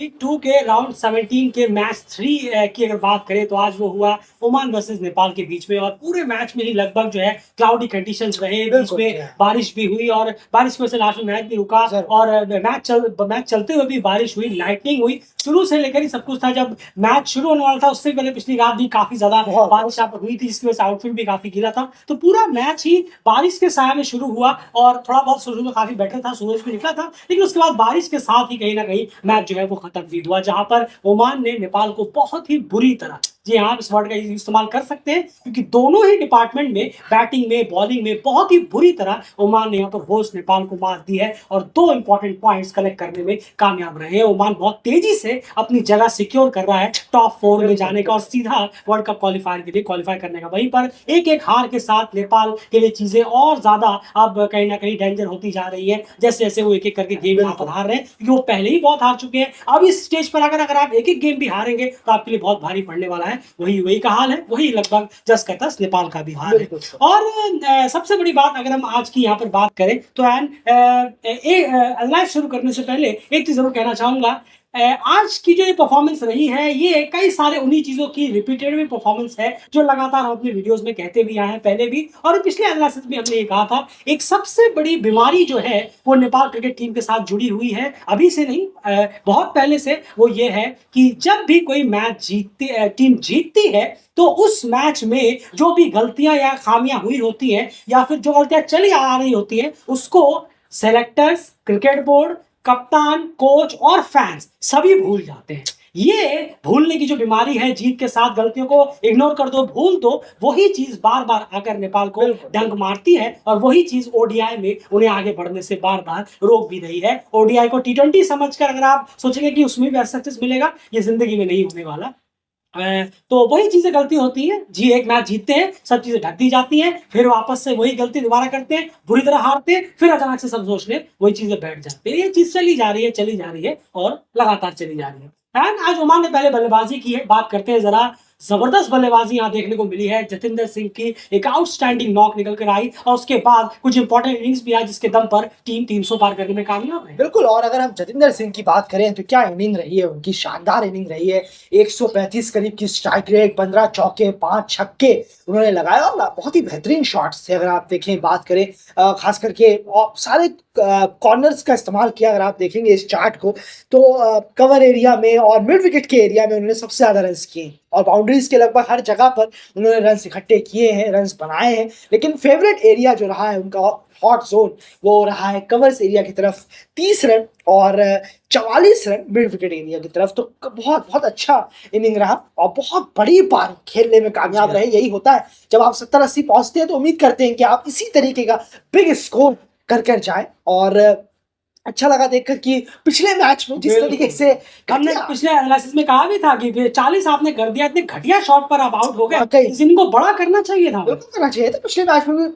T2 के round 17 के match 3 की अगर बात करें तो आज वो हुआ ओमान वर्सेस नेपाल के बीच में और पूरे मैच में ही लगभग जो है क्लाउडी कंडीशंस रहे, बीच में बारिश भी हुई और बारिश की वजह से लास्ट में मैच भी रुका और मैच चलते हुए भी बारिश हुई, लाइटनिंग हुई, शुरू से लेकर ही सब कुछ था। जब मैच शुरू होने वाला था उससे पहले पिछली रात भी काफी ज्यादा बारिश यहाँ पर हुई थी, जिसकी वजह से आउटफील्ड भी काफी गीला था। तो पूरा मैच ही बारिश के साया में शुरू हुआ और थोड़ा बहुत शुरू में काफी बेटर था, सूरज भी निकला था, लेकिन उसके बाद बारिश के साथ ही कहीं ना कहीं मैच जो है वो खत्म भी हुआ, जहां पर ओमान ने नेपाल को बहुत ही बुरी तरह, जी हाँ, इस वर्ड का इस्तेमाल कर सकते हैं क्योंकि दोनों ही डिपार्टमेंट में, बैटिंग में, बॉलिंग में बहुत ही बुरी तरह ओमान ने यहाँ पर होस्ट नेपाल को मात दी है और 2 इंपॉर्टेंट पॉइंट्स कलेक्ट करने में कामयाब रहे हैं। ओमान बहुत तेजी से अपनी जगह सिक्योर कर रहा है टॉप 4 में जाने का और सीधा वर्ल्ड कप क्वालिफायर के लिए क्वालिफाई करने का। वहीं पर एक एक हार के साथ नेपाल के लिए चीजें और ज्यादा अब कहीं ना कहीं डेंजर होती जा रही है, जैसे जैसे वो एक एक करके गेम यहाँ पर हार रहे हैं, क्योंकि वो पहले ही बहुत हार चुके हैं। अब इस स्टेज पर अगर आप एक एक गेम भी हारेंगे तो आपके लिए बहुत भारी पड़ने वाला है। वही का हाल है, वही लगभग जस का तस नेपाल का भी हाल है। और सबसे बड़ी बात अगर हम आज की यहाँ पर बात करें तो लाइव शुरू करने से पहले एक चीज जरूर कहना चाहूंगा। आज की जो ये परफॉर्मेंस रही है ये कई सारे उन्हीं चीजों की रिपीटेड परफॉर्मेंस है जो लगातार हम अपने वीडियोस में कहते भी आए हैं पहले भी, और पिछले एनालिसिस में हमने ये कहा था। एक सबसे बड़ी बीमारी जो है वो नेपाल क्रिकेट टीम के साथ जुड़ी हुई है, अभी से नहीं, बहुत पहले से। वो ये है कि जब भी कोई मैच टीम जीतती है तो उस मैच में जो भी गलतियां या खामियां हुई होती हैं या फिर जो गलतियां चली आ रही होती हैं उसको सेलेक्टर्स, क्रिकेट बोर्ड, कप्तान, कोच और फैंस सभी भूल जाते हैं। ये भूलने की जो बीमारी है, जीत के साथ गलतियों को इग्नोर कर दो, भूल दो, वही चीज बार बार आकर नेपाल को डंक मारती है और वही चीज ओडीआई में उन्हें आगे बढ़ने से बार बार रोक भी रही है। ओडीआई को टी20 समझकर अगर आप सोचेंगे कि उसमें भी सक्सेस मिलेगा, ये जिंदगी में नहीं होने वाला। तो वही चीजें गलती होती है जी, एक मैच जीतते हैं, सब चीजें ढक दी जाती हैं, फिर वापस से वही गलती दोबारा करते हैं, बुरी तरह हारते हैं, फिर अचानक से सब सोचने वही चीजें बैठ जाती है। ये चीज चली जा रही है और लगातार चली जा रही है। आज ओमान ने पहले बल्लेबाजी की है, बात करते हैं जरा। जबरदस्त बल्लेबाजी यहाँ देखने को मिली है। जतिंदर सिंह की एक आउटस्टैंडिंग नॉक निकल कर आई और उसके बाद कुछ इंपॉर्टेंट इनिंग्स भी आई जिसके दम पर टीम 300 पार करने में कामयाब है। बिल्कुल, और अगर हम जतिंदर सिंह की बात करें तो क्या इनिंग रही है उनकी, शानदार इनिंग रही है। 135 करीब की स्ट्राइक रेट, 15 चौके, 5 छक्के उन्होंने लगाया और बहुत ही बेहतरीन शॉट्स थे। अगर आप देखें, बात करें खास करके सारे कॉर्नर्स का इस्तेमाल किया। अगर आप देखेंगे इस चार्ट को तो कवर एरिया में और मिड विकेट के एरिया में उन्होंने सबसे ज्यादा रन्स किए और बाउंड्रीज के लगभग हर जगह पर उन्होंने रन्स इकट्ठे किए हैं, रन्स बनाए हैं। लेकिन फेवरेट एरिया जो रहा है उनका, हॉट जोन, वो रहा है कवर्स एरिया की तरफ 30 रन और 44 रन मिड विकेट एरिया की तरफ। तो बहुत बहुत अच्छा इनिंग रहा और बहुत बड़ी पारी खेलने में कामयाब रहे। यही होता है जब आप 70-80 पहुंचते हैं तो उम्मीद करते हैं कि आप इसी तरीके का बिग स्कोर कर जाए। और अच्छा लगा देखकर कि पिछले मैच में जिस तरीके से हमने पिछले एनालिसिस में कहा भी था कि 40 आपने कर दिया, इतने घटिया शॉट पर आप आउट हो गए, इनको बड़ा करना चाहिए था। बिल्कुल करना चाहिए था। पिछले मैच में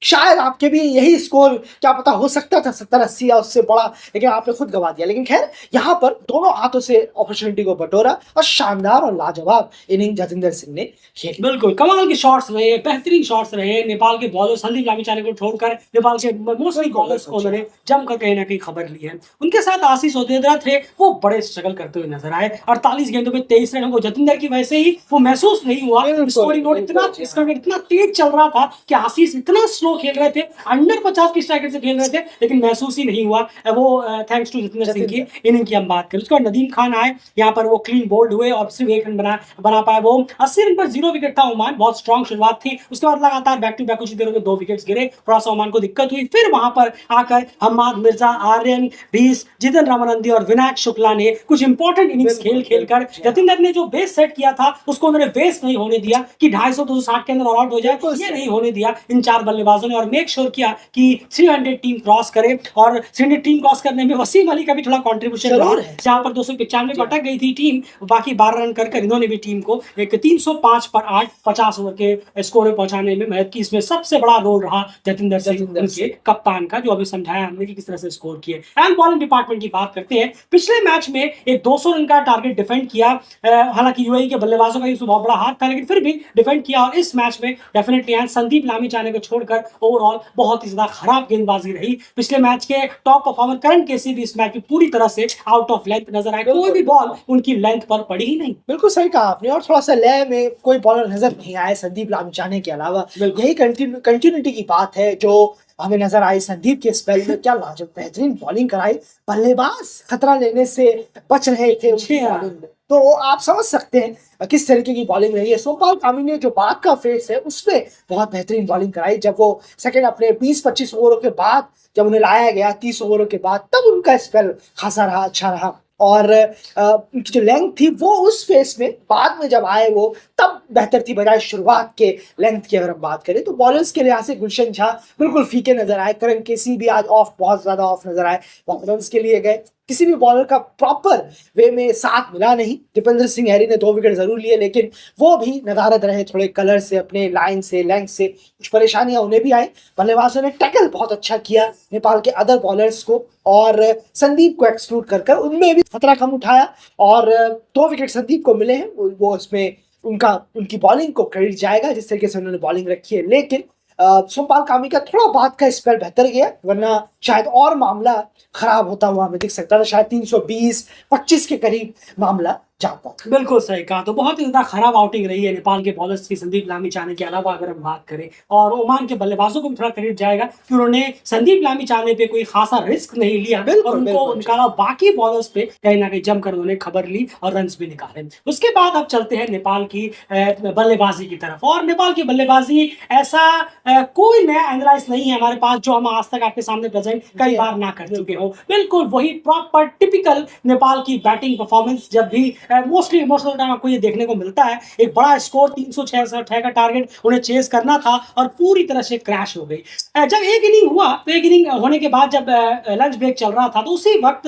शायद आपके भी यही स्कोर क्या पता हो सकता था 70-80 या उससे बड़ा, लेकिन आपने खुद गवा दिया। लेकिन खैर, यहाँ पर दोनों हाथों से अपॉर्चुनिटी को बटोरा और शानदार और लाजवाब इनिंग जतिंदर सिंह ने खेली। बिल्कुल कमाल के शॉट्स रहे, बेहतरीन शॉट्स रहे। नेपाल के बॉलर संदीप लामिछाने को छोड़कर नेपाल के मोस्टली बॉलर्स को उन्होंने जमकर कहीं ना कहीं खबर ली है। उनके साथ आशीष ओदेदरा थे, वो बड़े स्ट्रगल करते हुए नजर आए। 48 गेंदों में 23 रन को जतिंदर की वजह से ही वो महसूस नहीं हुआ। स्कोरिंग नोट इतना तेज चल रहा था कि आशीष इतना खेल रहे थे, अंडर 50 की स्ट्राइक रेट से खेल रहे थे, लेकिन महसूस ही नहीं हुआ वो, थैंक्स टू जतिंदर सिंह की इनिंग की हम बात करें। उसके बाद नदीम खान आए, यहाँ पर वो क्लीन बोल्ड हुए और सिर्फ 1 रन बना पाए। वो 80 रन पर 0 विकेट था ओमान, बहुत स्ट्रॉन्ग शुरुआत थी। उसके बाद लगातार बैक टू बैक कुछ देरों में 2 विकेट्स गिरे, थोड़ा सा ओमान को दिक्कत हुई। फिर वहां पर आकर हम्माद मिर्जा, आर्यन बीस, जितन रामानंदी और विनायक शुक्ला ने कुछ इंपॉर्टेंट इनिंग्स खेलकर जतिंदर ने जो बेस सेट किया था उसको उन्होंने वेस्ट नहीं होने दिया कि 250-260 के अंदर ऑल आउट हो जाए, ये नहीं होने दिया इन 4 बल्लेबाजों ने, और मेक श्योर किया कि 300 टीम क्रॉस करे। और 300 टीम क्रॉस करने में वसीम अली का भी थोड़ा कंट्रीब्यूशन रहा, जहां पर 295 अटक गई थी टीम, बाकी 12 रन कर इन्होंने भी टीम को एक 305 पर 8 50 ओवर के स्कोर में पहुंचाने में मदद की। इसमें सबसे बड़ा रोल रहा जतिंदर सिंह के कप्तान का, जो अभी समझाया हमने कि किस तरह से स्कोर किए। एंड बॉलिंग डिपार्टमेंट की बात करते हैं, पिछले मैच में एक 200 रन का टारगेट डिफेंड किया। हालांकि यूएई के बल्लेबाजों का बहुत बड़ा हाथ था, लेकिन फिर भी डिफेंड किया। और इस मैच में डेफिनेटली संदीप लामिछाने को छोड़कर ओवरऑल बहुत ही ज्यादा खराब गेंदबाजी रही। पिछले मैच के टॉप परफॉर्मर करण केसी भी इस मैच में पूरी तरह से आउट ऑफ लेंथ नजर आए, कोई भी बॉल उनकी लेंथ पर पड़ी ही नहीं। बिल्कुल सही कहा आपने, और थोड़ा सा लय में कोई बॉलर नजर नहीं आए संदीप लामिछाने के अलावा। यही कंटिन्यूटी की बात है जो हमें नजर आई संदीप के स्पेल में। क्या लाजवाब बेहतरीन बॉलिंग कराई, बल्लेबाज खतरा लेने से बच रहे थे उनकी बॉलिंग में, तो आप समझ सकते हैं किस तरीके की बॉलिंग रही है। सोमपाल कामी ने जो बाद का फेस है उसमें बहुत बेहतरीन बॉलिंग कराई। जब वो सेकंड अपने 20-25 ओवरों के बाद जब उन्हें लाया गया 30 ओवरों के बाद, तब उनका स्पेल खासा रहा, अच्छा रहा। और उनकी जो लेंथ थी वो उस फेस में बाद में जब आए वो तब बेहतर थी बजाय शुरुआत के लेंथ की। अगर हम बात करें तो बॉलर्स के लिहाज से गुलशन झा बिल्कुल फीके नजर आए, करण केसी भी आज ऑफ, बहुत ज्यादा ऑफ नजर आए, रन के लिए गए, किसी भी बॉलर का प्रॉपर वे में साथ मिला नहीं। दीपेंद्र सिंह हैरी ने 2 विकेट जरूर लिए लेकिन वो भी नदारद रहे, थोड़े कलर से, अपने लाइन से, लेंथ से कुछ परेशानियां उन्हें भी आई। बल्लेबाजों ने टैकल बहुत अच्छा किया नेपाल के अदर बॉलर्स को, और संदीप को एक्सक्लूड कर उनमें भी खतरा कम उठाया, और 2 विकेट संदीप को मिले हैं। वो उसमें उनकी बॉलिंग को क्रेडिट जाएगा जिस तरीके से उन्होंने बॉलिंग रखी है। लेकिन सोमपाल कामी का थोड़ा बाद का स्पेल बेहतर गया, वरना शायद और मामला खराब होता हुआ हमें दिख सकता था, शायद 320-25 के करीब मामला जाता। बिल्कुल सही कहा। तो बहुत ही ज्यादा खराब आउटिंग रही है नेपाल के बॉलर्स की संदीप लामिछाने के अलावा अगर हम बात करें, और ओमान के बल्लेबाजों को भी थोड़ा क्रेडिट जाएगा कि उन्होंने संदीप लामिछाने पे कोई खासा रिस्क नहीं लिया और उनको उनका बाकी बॉलर्स पे कहीं ना कहीं जमकर उन्होंने खबर ली और रन्स भी निकाले। उसके बाद अब चलते हैं नेपाल की बल्लेबाजी की तरफ। और नेपाल की बल्लेबाजी ऐसा कोई नया एनालाइज नहीं है हमारे पास जो हम आज तक आपके सामने प्रेजेंट कई बार ना कर चुके हो। बिल्कुल वही प्रॉपर टिपिकल नेपाल की बैटिंग परफॉर्मेंस। जब भी मोस्टली इमोशनल टाइम आपको ये देखने को मिलता है, एक बड़ा स्कोर 366 का टारगेट उन्हें चेस करना था और पूरी तरह से क्रैश हो गई। जब एक इनिंग हुआ तो एक इनिंग होने के बाद जब लंच ब्रेक चल रहा था तो उसी वक्त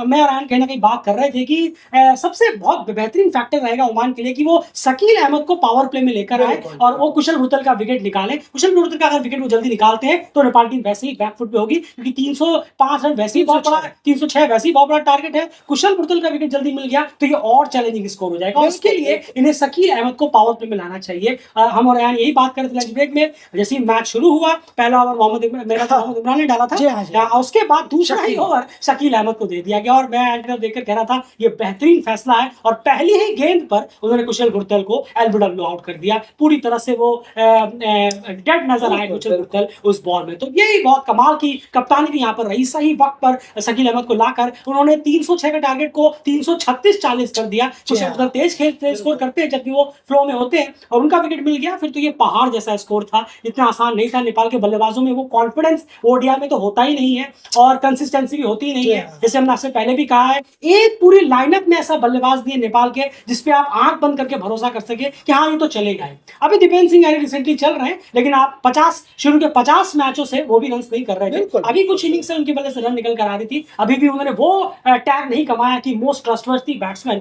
मैं और आयन कहीं ना कहीं बात कर रहे थे कि सबसे बहुत बेहतरीन फैक्टर रहेगा ओमान के लिए कि वो शकील अहमद को पावर प्ले में लेकर आए और वो कुशल भुतल का विकेट निकाले। कुशल भुतल का अगर विकेट वो जल्दी निकालते हैं तो नेपाल टीम वैसे ही बैकफुट पे होगी, क्योंकि 305 रन वैसे ही बहुत बड़ा, 306 वैसे ही बहुत बड़ा टारगेट है। कुशल भुतल का विकेट जल्दी मिल गया तो ये और चैलेंजिंग स्कोर हो जाएगा, और उसके लिए इन्हें शकील अहमद को पावर प्ले में लाना चाहिए। हम और यही बात कर रहे थे लंच ब्रेक में। जैसे ही मैच शुरू हुआ, पहला ओवर मोहम्मद इमरान ने डाला था, उसके बाद दूसरा ही ओवर शकील अहमद को दे दिया गया, और मैं देखकर कह रहा था ये बेहतरीन फैसला है, और पहली ही गेंद पर उन्होंने कुशल भुतल को एलबीडब्ल्यू आउट कर दिया। पूरी तरह से वो डेड नजर आए कुशल भुतल उस बॉल में। तो यही बहुत कमाल की कप्तानी भी यहाँ पर रही, सही वक्त पर शकील अहमद को लाकर उन्होंने 306 के टारगेट को 336-40 कर दिया। कुशल भुतल तेज खेलते स्कोर करते हैं जब भी वो फ्लो में होते हैं, और उनका विकेट मिल गया। फिर तो ये पहाड़ जैसा स्कोर था, इतना आसान नहीं था। नेपाल के बल्लेबाजों में वो कॉन्फिडेंस ओडीआई में तो होता ही नहीं है, और कंसिस्टेंसी भी होती नहीं है। जैसे हमने आपसे पहले भी कहा है, एक पूरी लाइनअप में ऐसा बल्लेबाज दिए नेपाल के जिसपे आप आंख बंद करके भरोसा कर सके कि हाँ ये तो चलेगा। अभी दीपेंद्र सिंह हैरी रिसेंटली चल रहे हैं, लेकिन आप 50 शुरू के 50 मैचों से वो भी रन नहीं कर रहे थे। अभी कुछ इनिंग से उनकी वजह से रन निकल कर आ रही थी, अभी भी उन्होंने वो टैग नहीं कमाया कि मोस्ट ट्रस्टवर्दी बैट्समैन।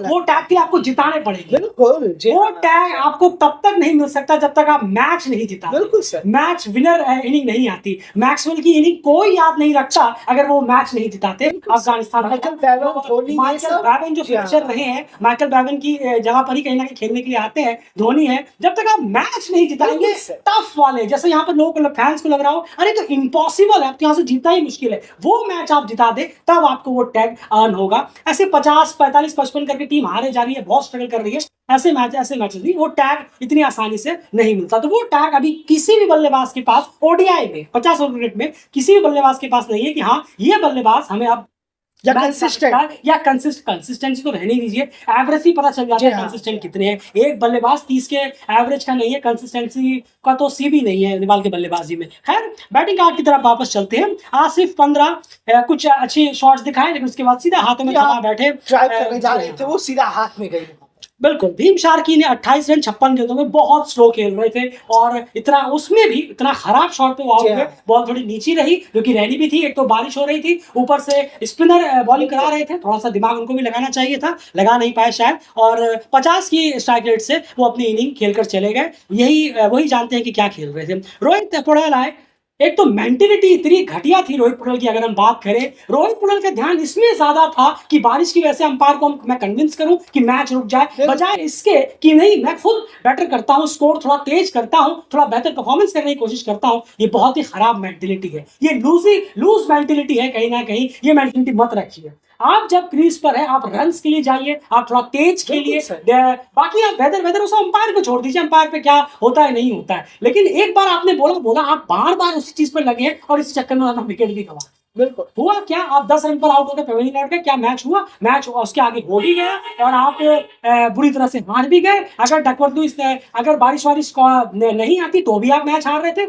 वो टैग भी आपको जिताने पड़ेंगे। बिल्कुल, वो टैग आपको तब तक नहीं मिल सकता जब तक आप मैच नहीं जिता। बिल्कुल सर, मैच विनर इनिंग नहीं आती। मैक्सवेल की इनिंग कोई याद नहीं रखता अगर वो मैच नहीं जिताते। अफगानिस्तान माइकल बेवन जो फिक्सर रहे हैं, माइकल बेवन की जगह पर ही कहीं ना कहीं खेलने के लिए आते हैं। धोनी है, जब तक आप मैच नहीं जिताएंगे टफ वाले, जैसे यहाँ पर लोगों को फैंस को लग रहा हो अरे तो इम्पॉसिबल है, अब तो यहाँ से जीतना ही मुश्किल है, वो मैच आप जिता दे तब आपको वो टैग अर्न होगा। ऐसे 50, 45, 55 करके टीम हारे जा रही है, बहुत स्ट्रगल कर रही है, ऐसे मैचेस नहीं, वो टैग इतनी आसानी से नहीं मिलता। तो वो टैग अभी किसी भी बल्लेबाज के पास ओडीआई में 50 ओवर क्रिकेट में किसी भी बल्लेबाज के पास नहीं है कि हाँ ये बल्लेबाज हमें अब या कंसिस्टेंसी तो रहने दीजिए, एवरेज ही पता चल जाता है कंसिस्टेंट कितने हैं। एक बल्लेबाज 30 के एवरेज का नहीं है, कंसिस्टेंसी का तो सी भी नहीं है नेपाल के बल्लेबाजी में। खैर बैटिंग कार्ड की तरफ वापस चलते हैं। आसिफ 15 कुछ अच्छे शॉट्स दिखाए, लेकिन उसके बाद सीधा हाथों में थमा बैठे, ड्राइव करने जा रहे थे, वो सीधा हाथ में गई। बिल्कुल, भीम शार्की ने 28 रन 56 गेंदों में बहुत स्लो खेल रहे थे, और उसमें भी इतना खराब शॉट पे वो आउट हुए। बॉल थोड़ी नीची रही, जो कि रैली भी थी, एक तो बारिश हो रही थी, ऊपर से स्पिनर बॉलिंग करा रहे थे, थोड़ा सा दिमाग उनको भी लगाना चाहिए था, लगा नहीं पाए शायद, और 50 की स्ट्राइक रेट से वो अपनी इनिंग खेलकर चले गए। वही जानते हैं कि क्या खेल रहे थे। रोहित पौड़ाल आए, एक तो मेंटेलिटी इतनी घटिया थी रोहित पटेल की। अगर हम बात करें, रोहित पटेल का ध्यान इसमें ज्यादा था कि बारिश की वजह से अंपायर को मैं कन्विंस करूं कि मैच रुक जाए, बजाय इसके कि नहीं मैं खुद बेटर करता हूं, स्कोर थोड़ा तेज करता हूं, थोड़ा बेहतर परफॉर्मेंस करने की कोशिश करता हूं। ये बहुत ही खराब मेंटेलिटी है, ये लूज मेंटेलिटी है। कहीं ना कहीं ये मेंटेलिटी मत रखिए। आप जब क्रीज पर है, आप रन्स के लिए जाइए, आप थोड़ा तेज खेलिए, बाकी आप वेदर उस अंपायर को छोड़ दीजिए, अंपायर पे क्या होता है नहीं होता है। लेकिन एक बार आपने बोला आप बार बार उसी चीज पर लगे और इस चक्कर में आप विकेट भी गवा। बिल्कुल हुआ क्या, आप 10 रन पर आउट होकर पेविलियन लौट गए, क्या मैच हुआ? मैच उसके आगे हो भी गया और आप बुरी तरह से हार भी गए। अगर डकवर्थ लुईस अगर बारिश नहीं आती तो भी आप मैच हार रहे थे,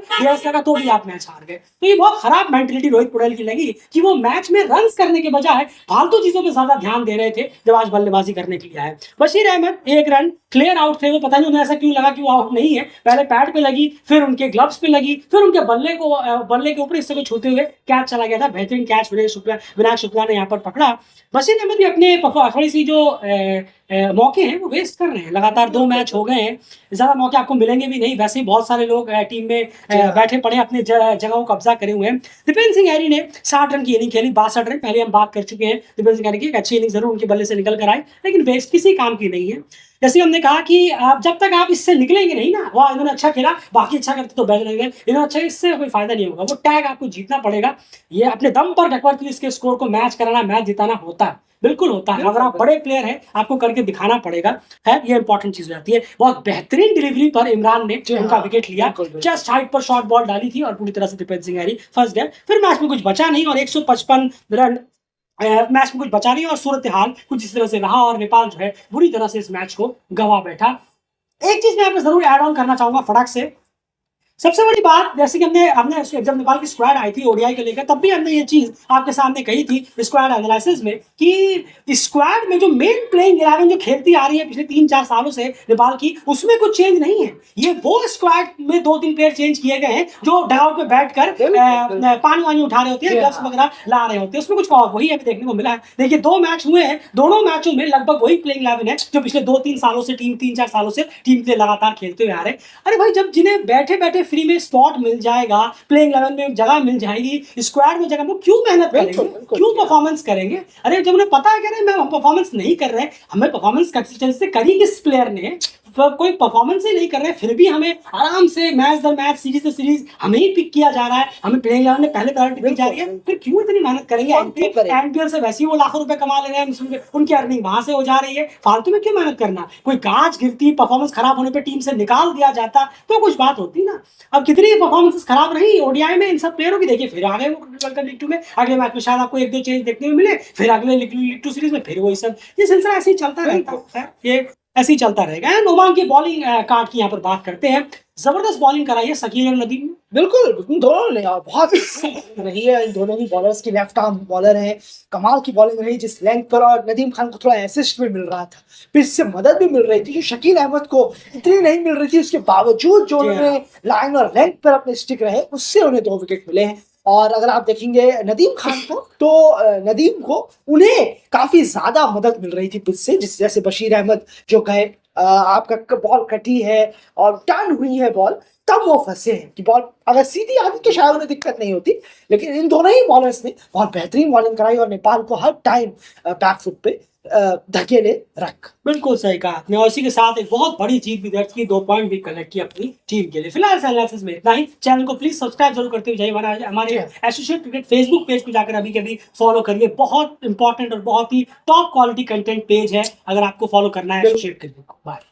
लगा तो भी आप मैच हार गए। तो ये बहुत खराब मेंटेलिटी रोहित पटेल की लगी कि वो मैच में रन करने के बजाय फालतू चीजों पर ज्यादा ध्यान दे रहे थे जब आज बल्लेबाजी करने के लिए आए। Bashir Ahmed 1 run clear out थे, वो पता नहीं उन्हें ऐसा क्यों लगा कि वो आउट नहीं है। पहले पैड पे लगी, फिर उनके ग्लव्स पे लगी, फिर उनके बल्ले के ऊपर इससे को छूते हुए कैच चला गया था। बेहतरीन कैच विनायक शुक्ला ने यहाँ पर पकड़ा। बशीर अहमद भी अपने थोड़ी सी जो मौके हैं वो वेस्ट कर रहे हैं। लगातार 2 मैच हो गए हैं, ज्यादा मौके आपको मिलेंगे भी नहीं। वैसे ही बहुत सारे लोग टीम में बैठे पड़े अपने जगहों को कब्जा करे हुए हैं। दीपेंद्र सिंह हैरी ने 60 रन की इनिंग खेली, 62 रन पहले हम बात कर चुके हैं। दीपेंद्र सिंह हैरी की एक अच्छी इनिंग जरूर उनके बल्ले से निकल कर आई, लेकिन वेस्ट किसी काम की नहीं है। जैसे हमने कहा कि आप जब तक आप इससे निकलेंगे नहीं ना, वाह इन्होंने अच्छा खेला, बाकी अच्छा करते तो बेहतर लगे, इन्होंने अच्छा, इससे कोई फायदा नहीं होगा। वो टैग आपको जीतना पड़ेगा। ये अपने दम पर डकवर्थ लुईस के स्कोर को मैच कराना, मैच जिताना होता है, बिल्कुल होता है। अगर आप बड़े प्लेयर हैं, आपको करके दिखाना पड़ेगा, है ये इंपॉर्टेंट चीज हो जाती है। बहुत बेहतरीन डिलीवरी पर इमरान ने उनका विकेट लिया, जस्ट हाइट पर शॉर्ट बॉल डाली थी और पूरी तरह से दीपेंद्र सिंह हैरी फंस गए। फिर मैच में कुछ बचा नहीं और 155 रन मैच में कुछ बचा नहीं और सूरत हाल कुछ इस तरह से रहा और नेपाल जो है बुरी तरह से इस मैच को गवा बैठा। एक चीज मैं यहाँ पे जरूर ऐड ऑन करना चाहूंगा फटाक से। सबसे बड़ी बात, जैसे कि हमने जब नेपाल की स्क्वाड आई थी ओडीआई को लेकर, तब भी हमने ये चीज आपके सामने कही थी स्क्वाड एनालिसिस में कि स्क्वाड में जो मेन प्लेइंग 11 जो खेलती आ रही है पिछले 3-4 सालों से नेपाल की, उसमें कुछ चेंज नहीं है। ये वो स्क्वाड में 2-3 प्लेयर चेंज किए गए हैं जो डगआउट में बैठकर पानी वानी उठा रहे होते हैं, ग्लव्स वगैरह ला रहे होते हैं, उसमें कुछ वही हमें देखने को मिला है। देखिए 2 मैच हुए हैं, दोनों मैचों में लगभग वही प्लेइंग 11 है जो पिछले 2-3 सालों से 3-4 सालों से टीम के लगातार खेलते हुए आ रहे हैं। अरे भाई, जब जिन्हें बैठे बैठे फ्री में स्पॉट मिल जाएगा, प्लेइंग 11 में जगह मिल जाएगी, स्क्वाड में जगह, वो क्यों मेहनत करेंगे, क्यों परफॉर्मेंस करेंगे? अरे जब उन्हें पता है कि हम परफॉर्मेंस नहीं कर रहे, हमें परफॉर्मेंस कंसिस्टेंसी करी किस प्लेयर ने, कोई परफॉर्मेंस ही नहीं कर रहे, फिर भी हमें आराम से मैच दर मैच, सीरीज से सीरीज हमें ही पिक किया जा रहा है, हमें प्लेइंग 11 ने पहले प्रायोरिटी दी जा रही है, फिर क्यों इतनी मेहनत करेंगे? एनपीएल से वैसे ही वो लाखों रुपए कमा ले रहे हैं, उनकी अर्निंग वहां से हो जा रही है, फालतू में क्यों मेहनत करना? कोई कांच गिरती, परफॉर्मेंस खराब होने पर टीम से निकाल दिया जाता तो कुछ बात होती ना। अब कितनी परफॉर्मेंस खराब रही ओडीआई में इन सब प्लेयरों की, देखिए फिर आ गए वो लीग 2 में, अगले मैच में शायद आपको 1-2 चेंज देखने को मिले, फिर अगले लीग 2 सीरीज में फिर वही सब, ये सिलसिला ऐसे ही चलता रहता है, ये ऐसे ही चलता रहेगा। ओमान की बॉलिंग कार्ड की यहाँ पर बात करते हैं। जबरदस्त बॉलिंग कराई है शकील और नदीम ने। बिल्कुल दोनों ने बहुत रही है। इन दोनों ही बॉलर्स की लेफ्ट आर्म बॉलर हैं, कमाल की बॉलिंग रही जिस लेंथ पर, और नदीम खान को थोड़ा असिस्ट भी मिल रहा था, पिच से मदद भी मिल रही थी जो शकील अहमद को इतनी नहीं मिल रही थी। उसके बावजूद जो उन्होंने लाइन और लेंथ पर अपने स्टिक रहे, उससे उन्हें 2 विकेट मिले हैं। और अगर आप देखेंगे नदीम खान को, तो नदीम को उन्हें काफी ज्यादा मदद मिल रही थी पिच से, जैसे बशीर अहमद जो कहे आपका बॉल कटी है और टर्न हुई है बॉल, तब वो फंसे हैं कि बॉल अगर सीधी आती तो शायद उन्हें दिक्कत नहीं होती। लेकिन इन दोनों ही बॉलर्स ने बहुत बेहतरीन बॉलिंग कराई और नेपाल को हर टाइम बैकफुट पे धकेले रख। बिल्कुल सही कहा आपने, और इसी के साथ एक बहुत बड़ी जीत भी दर्ज की, 2 पॉइंट भी कलेक्ट किए अपनी टीम के लिए। फिलहाल एनालिसिस में इतना ही। चैनल को प्लीज सब्सक्राइब जरूर करते हुए जाइए, हमारे एसोसिएट क्रिकेट फेसबुक पेज को जाकर अभी कभी फॉलो करिए। बहुत इंपॉर्टेंट और बहुत ही टॉप क्वालिटी कंटेंट पेज है, अगर आपको फॉलो करना है एसोसिएट क्रिकेट को। बाय।